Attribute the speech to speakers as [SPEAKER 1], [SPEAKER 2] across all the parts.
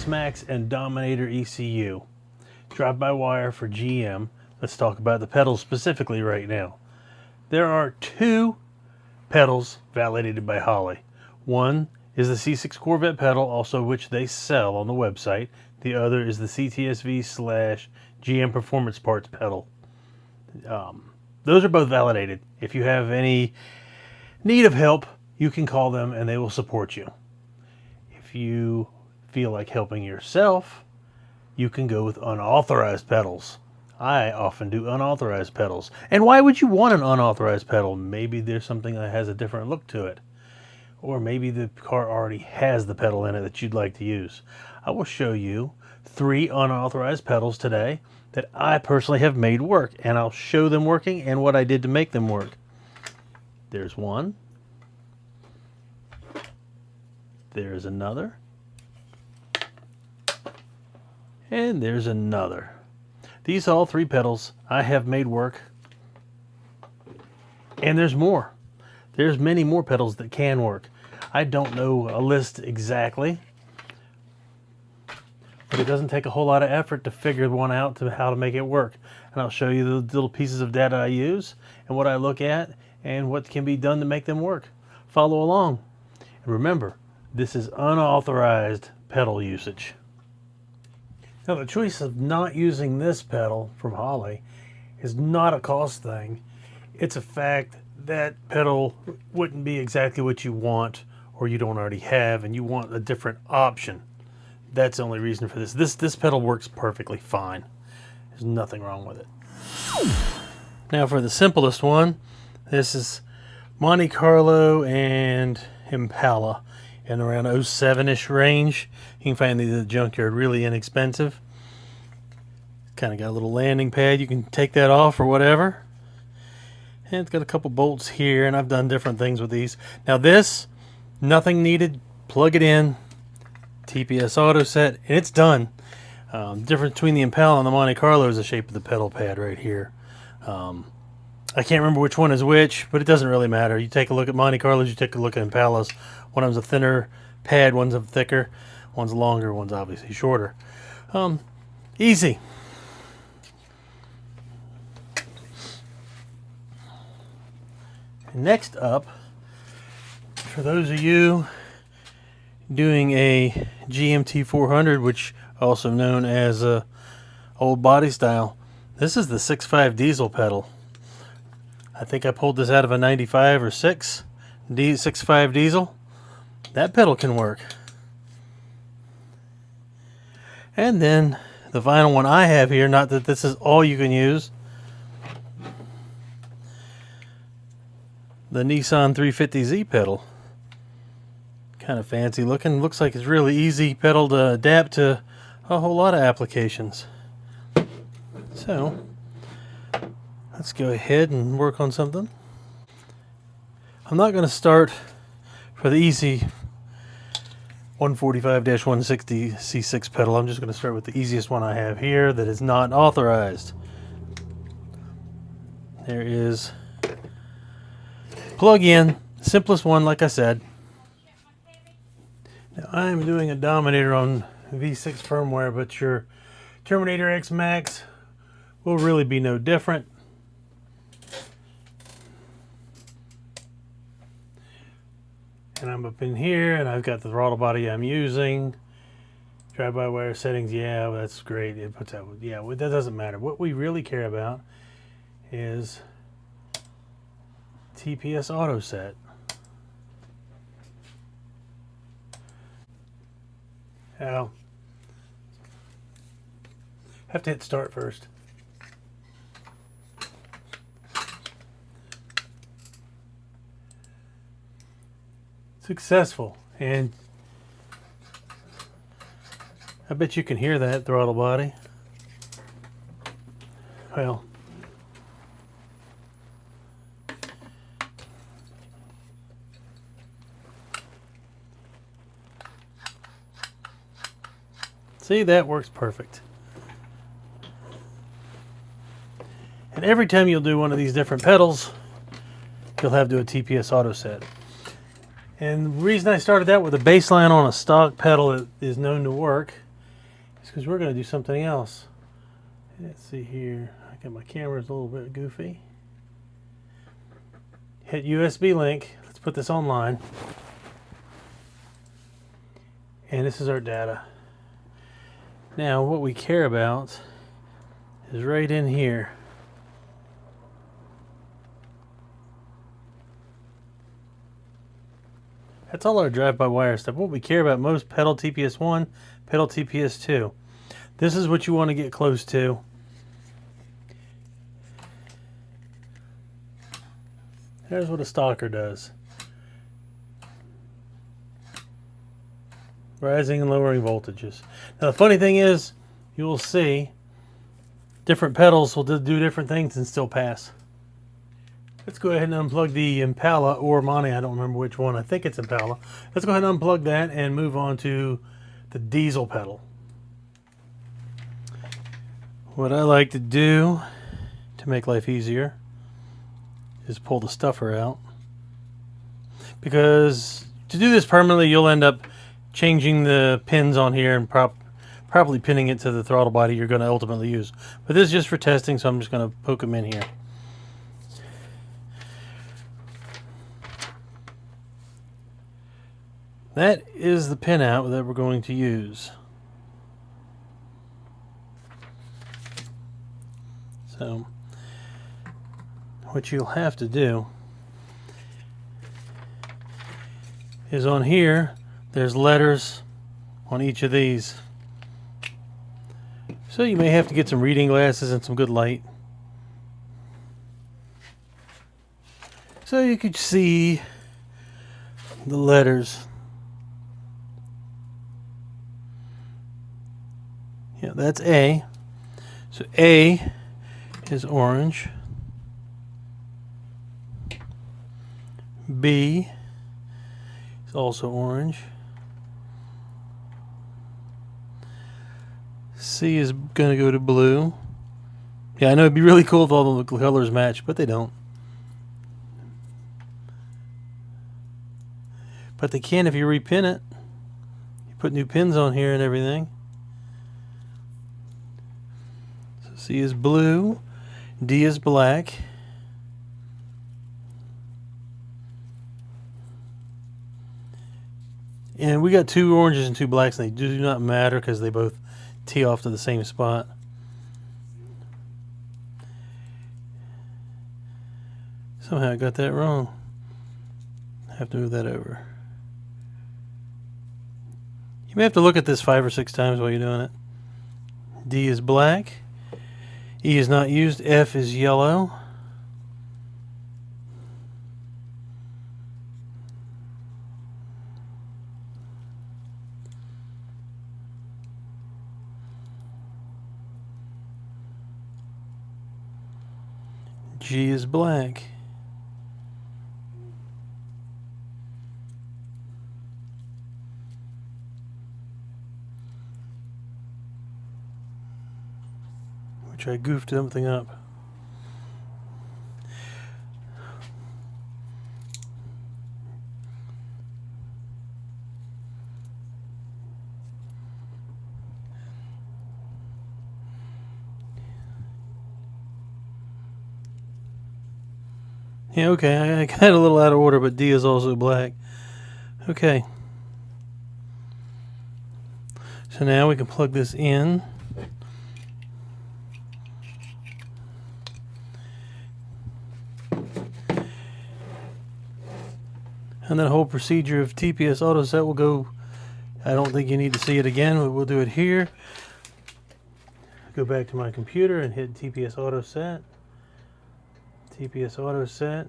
[SPEAKER 1] X-Max and Dominator ECU. Drive-by-wire for GM. Let's talk about the pedals specifically right now. There are two pedals validated by Holley. One is the C6 Corvette pedal, also which they sell on the website. The other is the CTSV/GM Performance Parts pedal. Those are both validated. If you have any need of help, you can call them and they will support you. If you feel like helping yourself, you can go with unauthorized pedals. I often do unauthorized pedals. And why would you want an unauthorized pedal? Maybe there's something that has a different look to it. Or maybe the car already has the pedal in it that you'd like to use. I will show you 3 unauthorized pedals today that I personally have made work. And I'll show them working and what I did to make them work. There's one. There's another. And there's another. These all 3 pedals I have made work. And there's more. There's many more pedals that can work. I don't know a list exactly, but it doesn't take a whole lot of effort to figure one out to how to make it work. And I'll show you the little pieces of data I use and what I look at and what can be done to make them work. Follow along. And remember, this is unauthorized pedal usage. Now, the choice of not using this pedal from Holley is not a cost thing. It's a fact that pedal wouldn't be exactly what you want or you don't already have and you want a different option. That's the only reason for this. This pedal works perfectly fine. There's nothing wrong with it. Now for the simplest one, this is Monte Carlo and Impala in around 07-ish range. You can find these at the junkyard really inexpensive. Kind of got a little landing pad. You can take that off or whatever. And it's got a couple bolts here, and I've done different things with these. Now this, nothing needed. Plug it in, TPS auto set, and it's done. Difference between the Impala and the Monte Carlo is the shape of the pedal pad right here. I can't remember which one is which, but it doesn't really matter. You take a look at Monte Carlos, you take a look at Impalas. One of them's a thinner pad, one's a thicker, one's longer, one's obviously shorter. Easy. Next up, for those of you doing a GMT 400, which also known as a old body style, this is the 6.5 diesel pedal. I think I pulled this out of a 95 or 6.5 diesel. That pedal can work. And then the final one I have here, not that this is all you can use, the Nissan 350Z pedal. Kind of fancy looking. Looks like it's really easy pedal to adapt to a whole lot of applications. So let's go ahead and work on something. I'm not going to start for the easy 145-160 C6 pedal. I'm just going to start with the easiest one I have here that is not authorized. There is plug in, simplest one like I said. Now I'm doing a Dominator on V6 firmware, but your Terminator X Max will really be no different. And I'm up in here and I've got the throttle body I'm using. Drive-by-wire settings, yeah, that's great. It puts out, yeah, that doesn't matter. What we really care about is TPS auto set. Now, have to hit start first. Successful, and I bet you can hear that throttle body. Well, see, that works perfect. And every time you'll do one of these different pedals, you'll have to do a TPS auto set. And the reason I started that with a baseline on a stock pedal that is known to work because we're going to do something else. Let's see here. I got my camera's a little bit goofy. Hit USB link. Let's put this online. And this is our data. Now what we care about is right in here. That's all our drive-by-wire stuff. What we care about most, pedal TPS1, pedal TPS2. This is what you want to get close to. There's what a stalker does. Rising and lowering voltages. Now the funny thing is, you will see different pedals will do different things and still pass. Let's go ahead and unplug the Impala or Monty. I don't remember which one. I think it's Impala. Let's go ahead and unplug that and move on to the diesel pedal. What I like to do to make life easier is pull the stuffer out. Because to do this permanently, you'll end up changing the pins on here and properly pinning it to the throttle body you're going to ultimately use. But this is just for testing, so I'm just going to poke them in here. That is the pinout that we're going to use. So, what you'll have to do is on here, there's letters on each of these. So you may have to get some reading glasses and some good light, so you could see the letters. Yeah, that's A. So A is orange. B is also orange. C is going to go to blue. Yeah, I know it'd be really cool if all the colors match, but they don't. But they can if you repin it. You put new pins on here and everything. So C is blue. D is black. And we got two oranges and two blacks, and they do not matter because they both tee off to the same spot. Somehow I got that wrong. I have to move that over. You may have to look at this 5 or 6 times while you're doing it. D is black. E is not used. F is yellow. G is black. Which I goofed something up. Yeah, okay, I got it a little out of order, but D is also black. Okay. So now we can plug this in. And that whole procedure of TPS auto set will go, I don't think you need to see it again, but we'll do it here. Go back to my computer and hit TPS auto set. TPS auto set.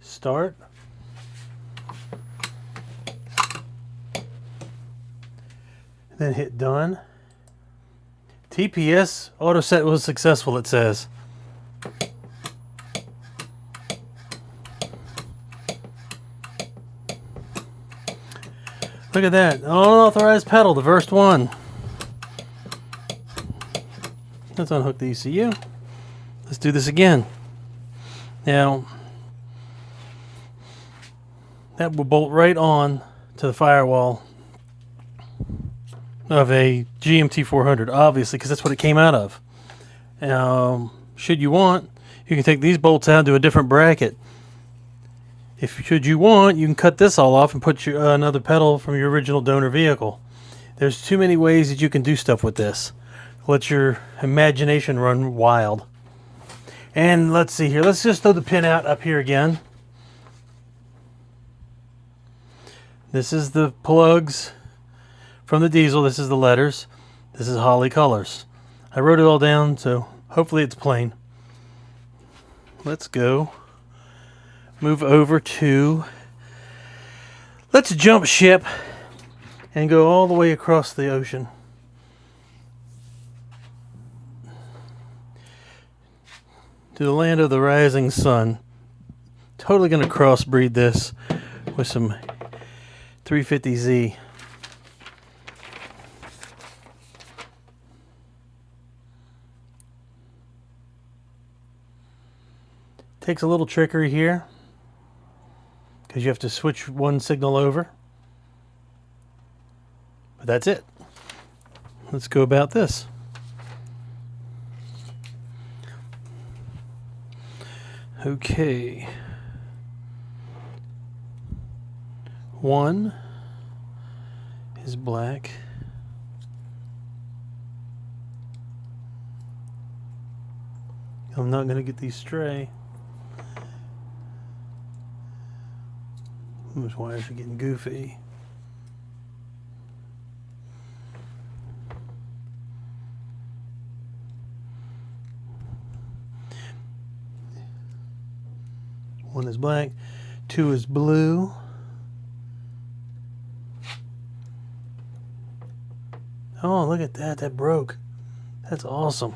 [SPEAKER 1] Start. Then hit done. TPS auto set was successful, it says. Look at that. Unauthorized pedal, the first one. Let's unhook the ECU. Let's do this again. Now, that will bolt right on to the firewall. of a GMT 400, obviously, because that's what it came out of. Should you want, you can take these bolts out and do a different bracket. Should you want, you can cut this all off and put another pedal from your original donor vehicle. There's too many ways that you can do stuff with this. Let your imagination run wild. And let's see here. Let's just throw the pin out up here again. This is the plugs from the diesel. This is the letters. This is Holley colors. I wrote it all down, so hopefully it's plain. Let's go. Move over to, let's jump ship and go all the way across the ocean. To the land of the rising sun. Totally going to crossbreed this with some 350Z. Takes a little trickery here, because you have to switch one signal over. But that's it. Let's go about this. Okay. 1 is black. I'm not going to get these stray. Those wires are getting goofy. One is black, 2 is blue. Oh, look at that, that broke. That's awesome.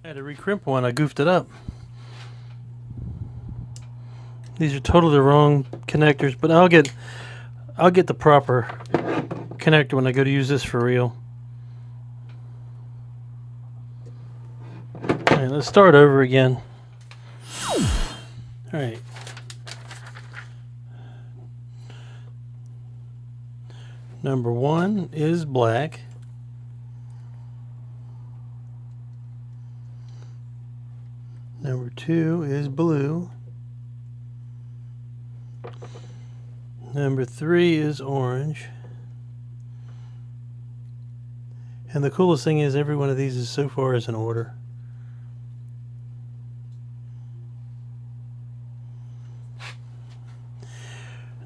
[SPEAKER 1] I had to recrimp one, I goofed it up. These are totally the wrong connectors, but I'll get the proper connector when I go to use this for real. Alright, let's start over again. Alright. Number 1 is black. Number 2 is blue. Number 3 is orange. And the coolest thing is every one of these is so far is in order.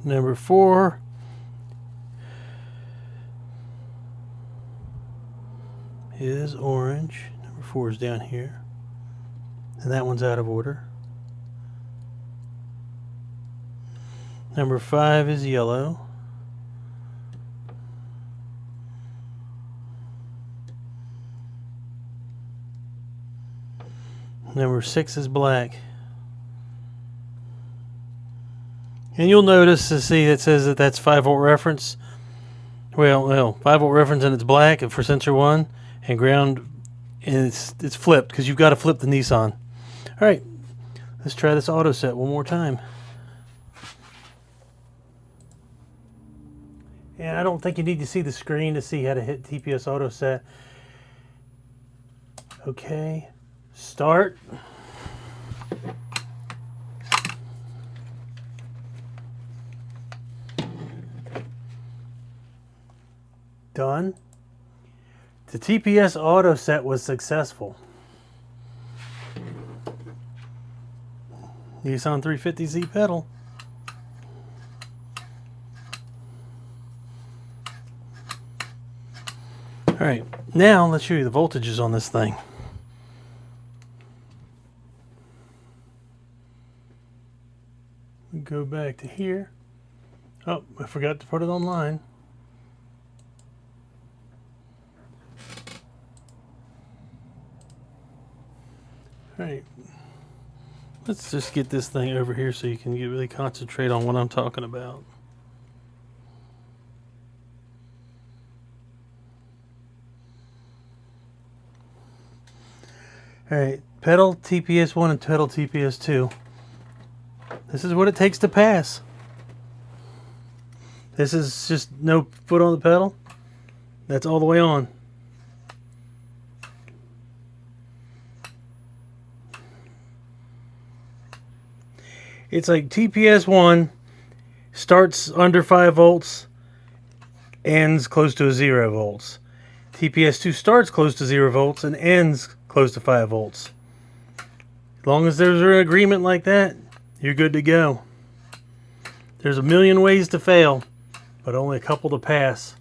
[SPEAKER 1] Number 4 is orange. Number 4 is down here. And that one's out of order. Number 5 is yellow. Number 6 is black. And you'll notice to see it says that that's 5-volt reference. Well, 5-volt reference and it's black for sensor 1 and ground, and it's flipped because you've got to flip the Nissan. All right, let's try this auto set one more time. And I don't think you need to see the screen to see how to hit TPS auto set. Okay, start. Done. The TPS auto set was successful. Nissan 350Z pedal. Alright, now let's show you the voltages on this thing. We go back to here. Oh, I forgot to put it online. Alright, let's just get this thing over here so you can really concentrate on what I'm talking about. Alright, pedal TPS 1 and pedal TPS 2. This is what it takes to pass. This is just no foot on the pedal. That's all the way on. It's like TPS 1 starts under 5 volts, ends close to 0 volts. TPS 2 starts close to 0 volts and ends close to 5 volts. As long as there's an agreement like that, you're good to go. There's a million ways to fail, but only a couple to pass.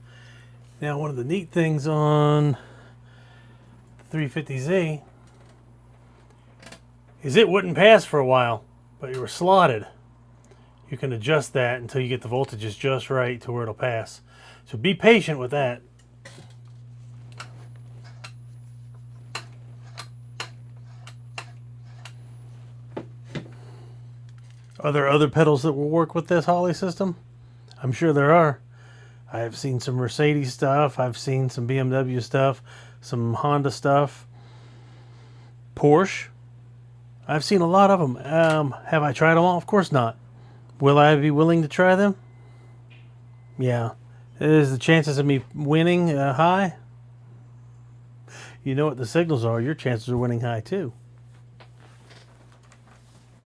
[SPEAKER 1] Now, one of the neat things on the 350Z is it wouldn't pass for a while, but you were slotted. You can adjust that until you get the voltages just right to where it'll pass. So be patient with that. Are there other pedals that will work with this Holley system? I'm sure there are. I've seen some Mercedes stuff. I've seen some BMW stuff. Some Honda stuff. Porsche. I've seen a lot of them. Have I tried them all? Of course not. Will I be willing to try them? Yeah. Is the chances of me winning high? You know what the signals are. Your chances of winning high too.